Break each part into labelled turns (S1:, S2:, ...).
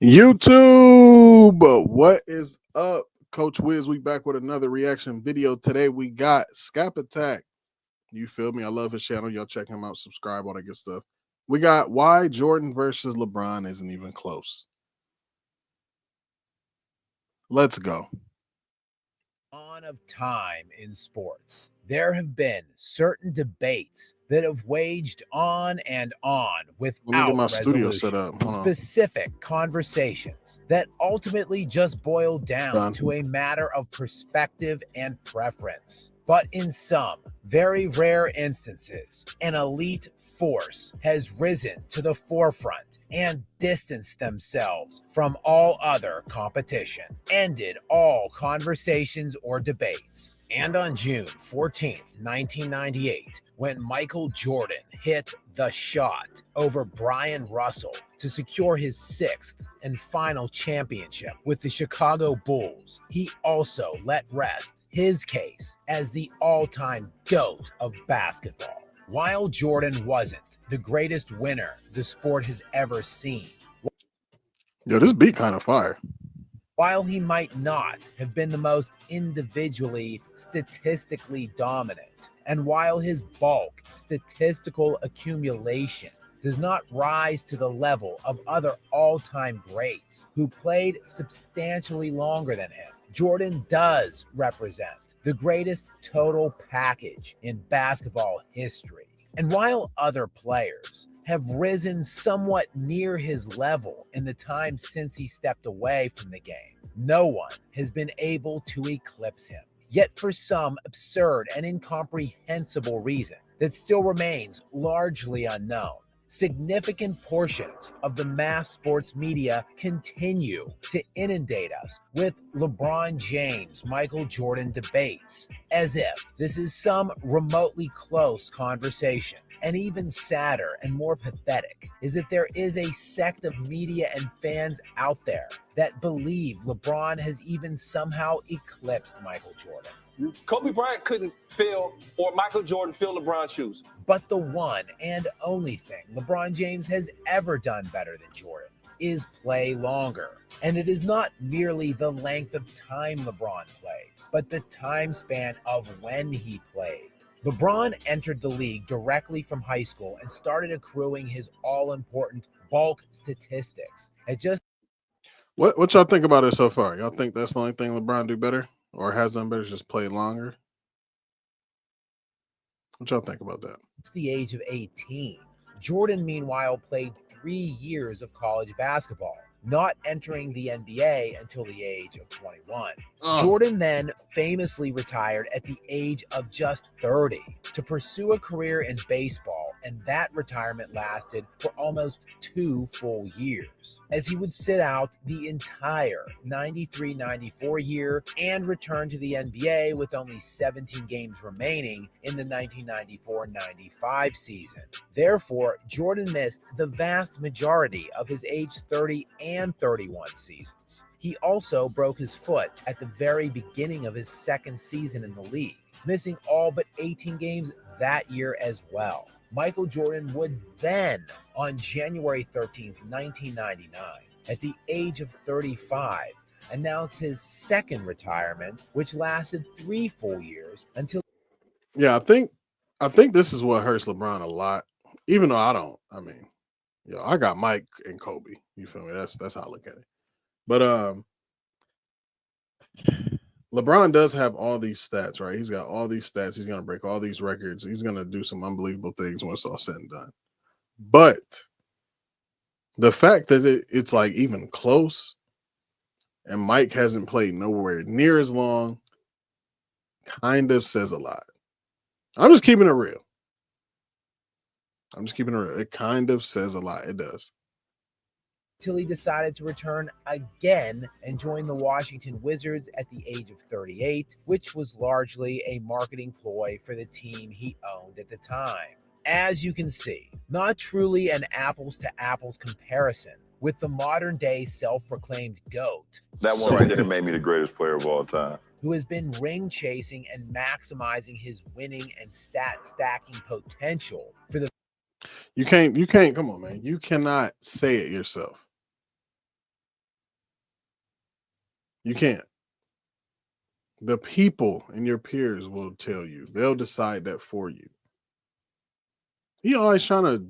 S1: YouTube, what is up? Coach Wiz, we back with another reaction video. Today we got Scap Attack. You feel me? I love his channel. Y'all check him out, subscribe, all that good stuff. We got why Jordan versus LeBron isn't even close. Let's go.
S2: Of time in sports. There have been certain debates that have waged on and on without
S1: my studio set
S2: resolution.
S1: up.
S2: Specific conversations that ultimately just boil down to a matter of perspective and preference. But in some very rare instances, an elite force has risen to the forefront and distanced themselves from all other competition, ended all conversations or debates. And on June 14th, 1998, when Michael Jordan hit the shot over Brian Russell to secure his sixth and final championship with the Chicago Bulls, he also let rest his case as the all-time GOAT of basketball. While Jordan wasn't the greatest winner the sport has ever seen,
S1: Yo, this beat kind of fire.
S2: While he might not have been the most individually statistically dominant, and while his bulk statistical accumulation does not rise to the level of other all-time greats who played substantially longer than him, Jordan does represent the greatest total package in basketball history. And while other players have risen somewhat near his level in the time since he stepped away from the game, no one has been able to eclipse him. Yet for some absurd and incomprehensible reason that still remains largely unknown, significant portions of the mass sports media continue to inundate us with LeBron James, Michael Jordan debates, as if this is some remotely close conversation. And even sadder and more pathetic is that there is a sect of media and fans out there that believe LeBron has even somehow eclipsed Michael Jordan.
S3: Kobe Bryant couldn't fill, or Michael Jordan fill LeBron's shoes.
S2: But the one and only thing LeBron James has ever done better than Jordan is play longer. And it is not merely the length of time LeBron played, but the time span of when he played. LeBron entered the league directly from high school and started accruing his all-important bulk statistics at just...
S1: What y'all think about it so far? Y'all think that's the only thing LeBron do better? Or has done better, just play longer? What y'all think about that?
S2: The age of 18. Jordan, meanwhile, played 3 years of college basketball, not entering the NBA until the age of 21. Jordan then famously retired at the age of just 30 to pursue a career in baseball, and that retirement lasted for almost 2 full years, as he would sit out the entire 93-94 year and return to the NBA with only 17 games remaining in the 1994-95 season. Therefore, Jordan missed the vast majority of his age 30 and 31 seasons. He also broke his foot at the very beginning of his second season in the league, missing all but 18 games that year as well. Michael Jordan would then, on January 13th, 1999, at the age of 35, announce his second retirement, which lasted 3 full years until...
S1: Yeah, I think this is what hurts LeBron a lot. Even though I don't, I mean, I got Mike and Kobe. You feel me? That's how I look at it. But LeBron does have all these stats, right? He's got all these stats. He's gonna break all these records. He's gonna do some unbelievable things when it's all said and done. But the fact that it's like even close, and Mike hasn't played nowhere near as long, kind of says a lot. I'm just keeping it real. It kind of says a lot. It does.
S2: Till he decided to return again and join the Washington Wizards at the age of 38, which was largely a marketing ploy for the team he owned at the time. As you can see, not truly an apples-to-apples comparison with the modern-day self-proclaimed GOAT.
S4: That one right there made me the greatest player of all time.
S2: Who has been ring chasing and maximizing his winning and stat stacking potential for the...
S1: You can't, come on, man. You cannot say it yourself. You can't. The people and your peers will tell you. They'll decide that for you. He always trying to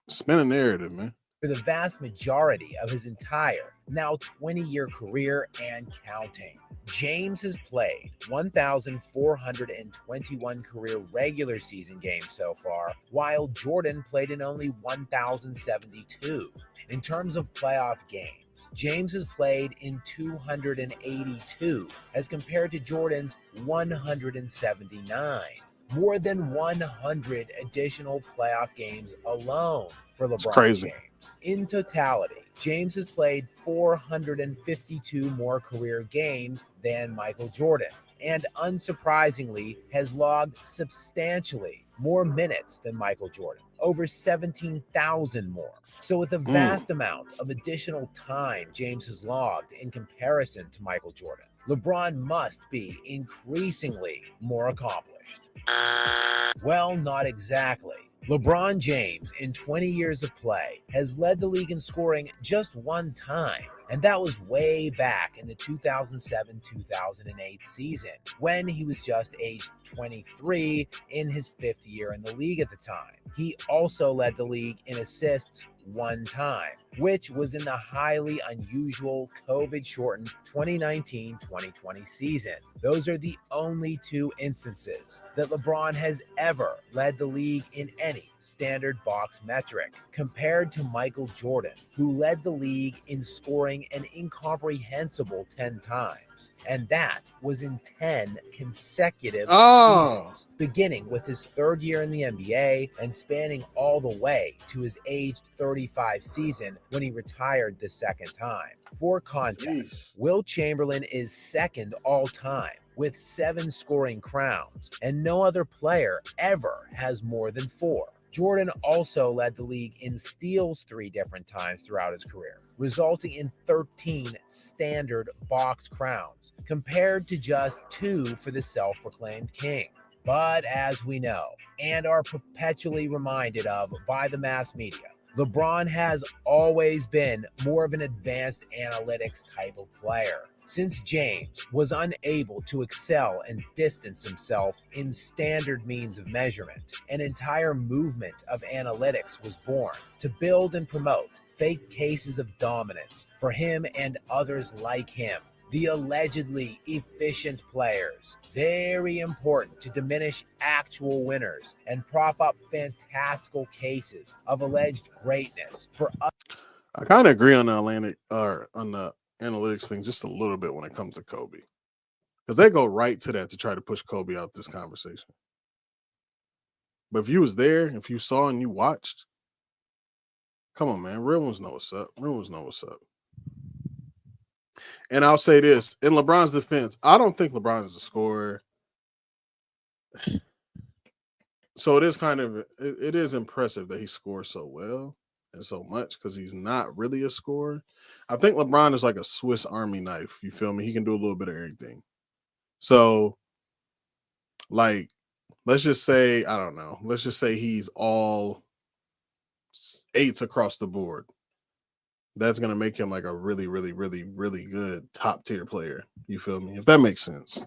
S1: spin a narrative, man.
S2: For the vast majority of his entire, now 20-year career and counting. James has played 1,421 career regular season games so far, while Jordan played in only 1,072. In terms of playoff games, James has played in 282 as compared to Jordan's 179. More than 100 additional playoff games alone for
S1: It's
S2: LeBron
S1: crazy.
S2: James. In totality, James has played 452 more career games than Michael Jordan, and unsurprisingly has logged substantially more minutes than Michael Jordan, over 17,000 more. So with a vast amount of additional time James has logged in comparison to Michael Jordan, LeBron must be increasingly more accomplished. Well, not exactly. LeBron James, in 20 years of play, has led the league in scoring just one time, and that was way back in the 2007-2008 season, when he was just aged 23 in his fifth year in the league at the time. He also led the league in assists one time, which was in the highly unusual COVID-shortened 2019-2020 season. Those are the only two instances that LeBron has ever led the league in any standard box metric, compared to Michael Jordan, who led the league in scoring an incomprehensible 10 times. And that was in 10 consecutive seasons, beginning with his third year in the NBA and spanning all the way to his aged 35 season when he retired the second time. For context, Wilt Chamberlain is second all time with 7 scoring crowns, and no other player ever has more than 4. Jordan also led the league in steals 3 different times throughout his career, resulting in 13 standard box crowns, compared to just 2 for the self-proclaimed king. But as we know, and are perpetually reminded of by the mass media, LeBron has always been more of an advanced analytics type of player. Since James was unable to excel and distance himself in standard means of measurement, an entire movement of analytics was born to build and promote fake cases of dominance for him and others like him. The allegedly efficient players, very important to diminish actual winners and prop up fantastical cases of alleged greatness for
S1: I kind of agree on the analytics thing just a little bit when it comes to Kobe, because they go right to that to try to push Kobe out this conversation. But if you was there, if you saw and you watched, come on, man, real ones know what's up. Real ones know what's up. And I'll say this, in LeBron's defense, I don't think LeBron is a scorer. So it is it is impressive that he scores so well and so much, because he's not really a scorer. I think LeBron is like a Swiss Army knife. You feel me? He can do a little bit of everything. So, like, let's just say, I don't know. Let's just say he's all 8s across the board. That's going to make him like a really, really, really, really good top tier player. You feel me? If that makes sense.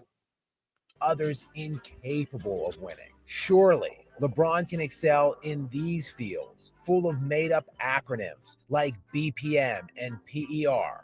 S2: Others incapable of winning. Surely, LeBron can excel in these fields full of made-up acronyms like BPM and PER.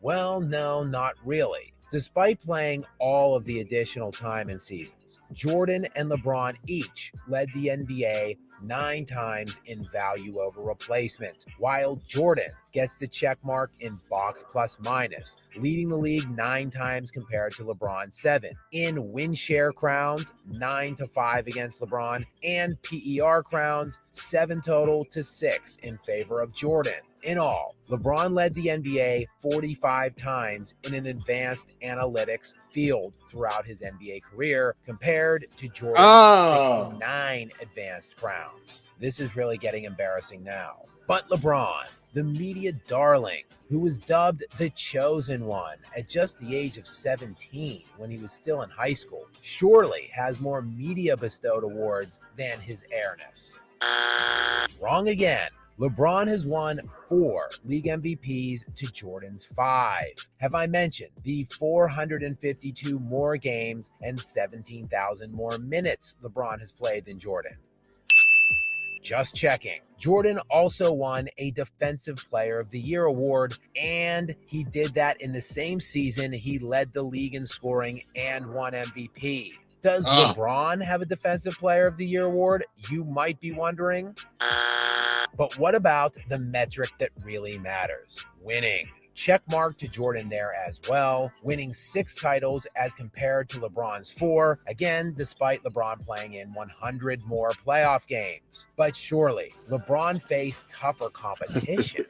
S2: Well, no, not really. Despite playing all of the additional time and seasons, Jordan and LeBron each led the NBA 9 times in value over replacement, while Jordan gets the check mark in box plus minus, leading the league 9 times compared to LeBron 7. In win share crowns, 9-5 against LeBron, and PER crowns, 7 total to 6 in favor of Jordan. In all, LeBron led the NBA 45 times in an advanced analytics field throughout his NBA career, compared to Jordan's 69 advanced crowns. This is really getting embarrassing now. But LeBron, the media darling, who was dubbed the Chosen One at just the age of 17 when he was still in high school, surely has more media bestowed awards than his airness. Wrong again. LeBron has won 4 league MVPs to Jordan's 5. Have I mentioned the 452 more games and 17,000 more minutes LeBron has played than Jordan? Just checking. Jordan also won a Defensive Player of the Year award, and he did that in the same season he led the league in scoring and won MVP. Does LeBron have a Defensive Player of the Year award? You might be wondering. But what about the metric that really matters? Winning. Check mark to Jordan there as well, winning 6 titles as compared to LeBron's 4, again, despite LeBron playing in 100 more playoff games. But surely, LeBron faced tougher competition.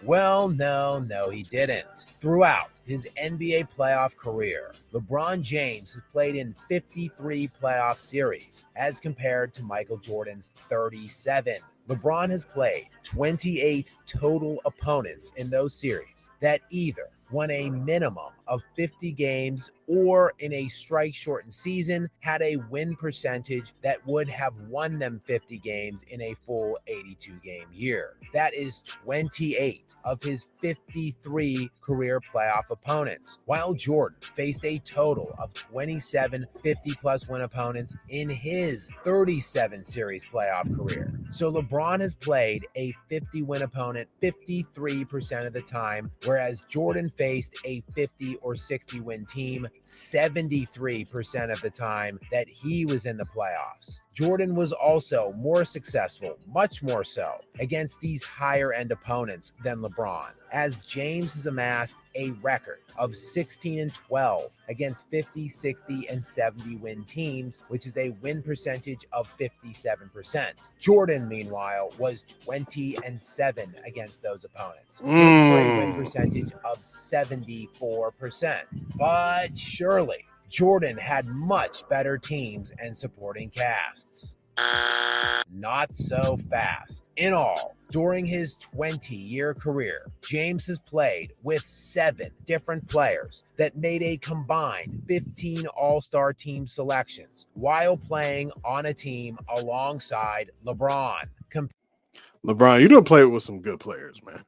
S2: Well, no, he didn't. Throughout his NBA playoff career, LeBron James has played in 53 playoff series as compared to Michael Jordan's 37. LeBron has played 28 total opponents in those series that either won a minimum of 50 games or in a strike-shortened season had a win percentage that would have won them 50 games in a full 82-game year. That is 28 of his 53 career playoff opponents, while Jordan faced a total of 27 50-plus win opponents in his 37 series playoff career. So LeBron has played a 50-win opponent 53% of the time, whereas Jordan faced a 50 or 60-win team 73% of the time that he was in the playoffs. Jordan was also more successful, much more so, against these higher-end opponents than LeBron, as James has amassed a record of 16-12 against 50, 60, and 70-win teams, which is a win percentage of 57%. Jordan, meanwhile, was 20-7 against those opponents, for a win percentage of 74%. But surely, Jordan had much better teams and supporting casts. Not so fast. In all, during his 20-year career, James has played with 7 different players that made a combined 15 All-Star team selections while playing on a team alongside LeBron.
S1: LeBron, you don't play with some good players, man.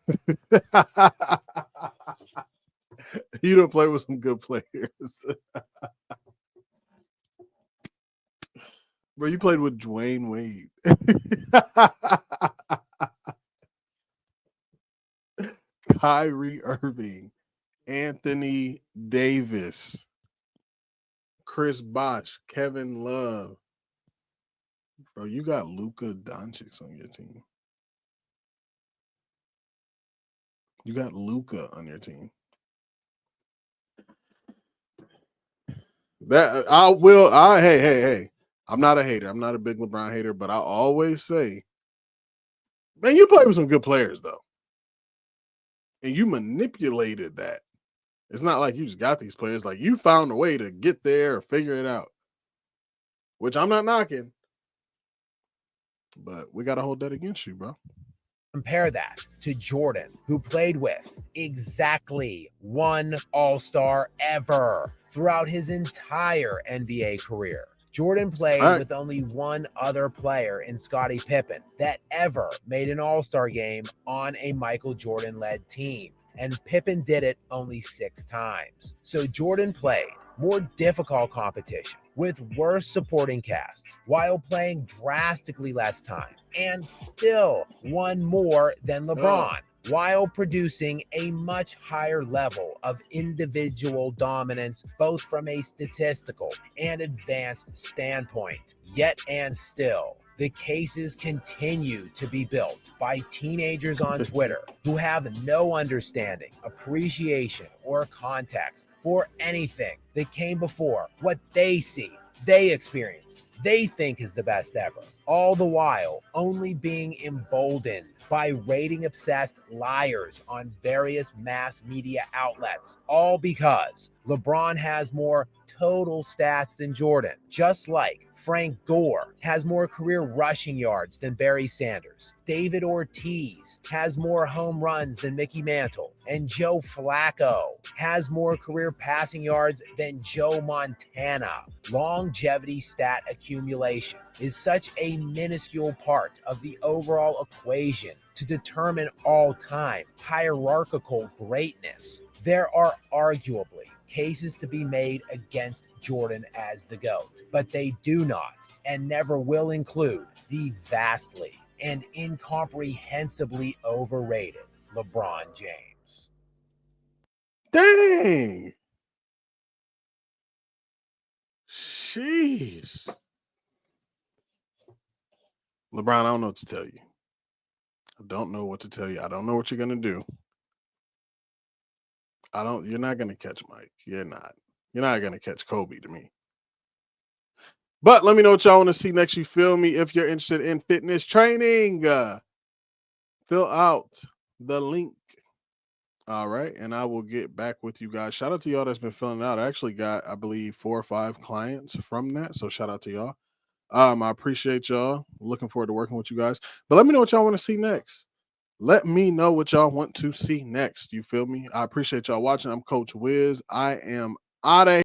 S1: You don't play with some good players. Bro, you played with Dwayne Wade. Kyrie Irving, Anthony Davis, Chris Bosh, Kevin Love. Bro, you got Luka Doncic on your team. You got Luka on your team. Hey. I'm not a hater. I'm not a big LeBron hater, but I always say, man, you play with some good players, though. And you manipulated that. It's not like you just got these players. Like, you found a way to get there or figure it out, which I'm not knocking. But we got to hold that against you, bro.
S2: Compare that to Jordan, who played with exactly 1 All-Star ever throughout his entire NBA career. Jordan played with only 1 other player in Scottie Pippen that ever made an All-Star game on a Michael Jordan-led team, and Pippen did it only 6 times. So Jordan played more difficult competition with worse supporting casts while playing drastically less time and still won more than LeBron, while producing a much higher level of individual dominance, both from a statistical and advanced standpoint. Yet and still, the cases continue to be built by teenagers on Twitter who have no understanding, appreciation, or context for anything that came before what they see, they experience, they think is the best ever, all the while only being emboldened by rating obsessed liars on various mass media outlets, all because LeBron has more total stats than Jordan, just like Frank Gore has more career rushing yards than Barry Sanders, David Ortiz has more home runs than Mickey Mantle, and Joe Flacco has more career passing yards than Joe Montana. Longevity stat accumulation is such a minuscule part of the overall equation to determine all-time hierarchical greatness. There are arguably cases to be made against Jordan as the GOAT, but they do not and never will include the vastly and incomprehensibly overrated LeBron James.
S1: Dang. Jeez. LeBron, I don't know what to tell you. I don't know what to tell you. I don't know what you're gonna do. You're not gonna catch Mike. You're not. You're not gonna catch Kobe to me. But let me know what y'all want to see next. You feel me? If you're interested in fitness training, fill out the link. All right. And I will get back with you guys. Shout out to y'all that's been filling it out. I actually got, I believe, 4 or 5 clients from that. So shout out to y'all. I appreciate y'all. Looking forward to working with you guys. But let me know what y'all want to see next. Let me know what y'all want to see next. You feel me? I appreciate y'all watching. I'm Coach Wiz. I am out of